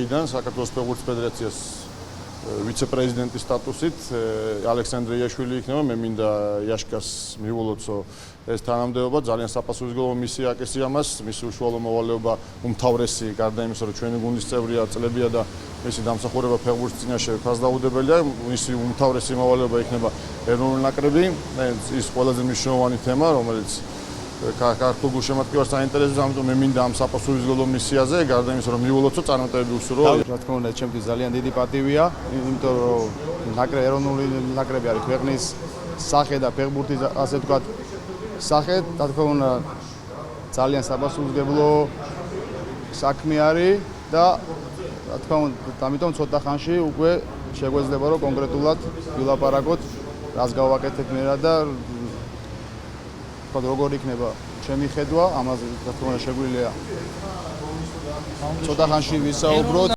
იდან საქართველოს ფეხბურთის ფედერაციას ვიცე-პრეზიდენტის სტატუსით ალექსანდრე იაშვილი იქნება. მე მინდა იაშკას მიულოცო ეს თანამდებობა. ძალიან საპასუხისმგებლო მისია აკისრია მას. მისი უშუალო მოვალეობა უმთავრესი, გარდა იმისა, რომ ჩვენი გუნდის წევრია, წლებია და მისი დამსახურება ფეხბურთის წინაშე ფასდაუდებელია. მისი უმთავრესი მოვალეობა იქნება ეროვნული ნაკრები. ის ყველაზე მნიშვნელოვანი თემა, რომელიც ქართულ გულშემატკივარს აინტერესებს, ამიტომ მე მინდა ამ საპასუხისმგებლო მისიაზე, გარდა იმისა, რომ მიულოცო წარმატებები უსურო. რა თქმა უნდა, ჩემთვის ძალიან დიდი პატივია, იმიტომ რომ ეროვნული ნაკრები არის ქვეყნის სახე და ფეხბურთის ასე ვთქვათ სახე, რა თქმა უნდა, ძალიან საპასუხისმგებლო საქმე არის და რა თქმა უნდა, ამიტომ ცოტა ხანში უკვე შეგვეძლება რომ კონკრეტულად ვილაპარაკოთ, რას გავაკეთებ მე და როგორ იქნება ჩემი ხედვა, ამაზე რა თქმა უნდა შეგვიძლია ცოტა ხანში ვისაუბროთ.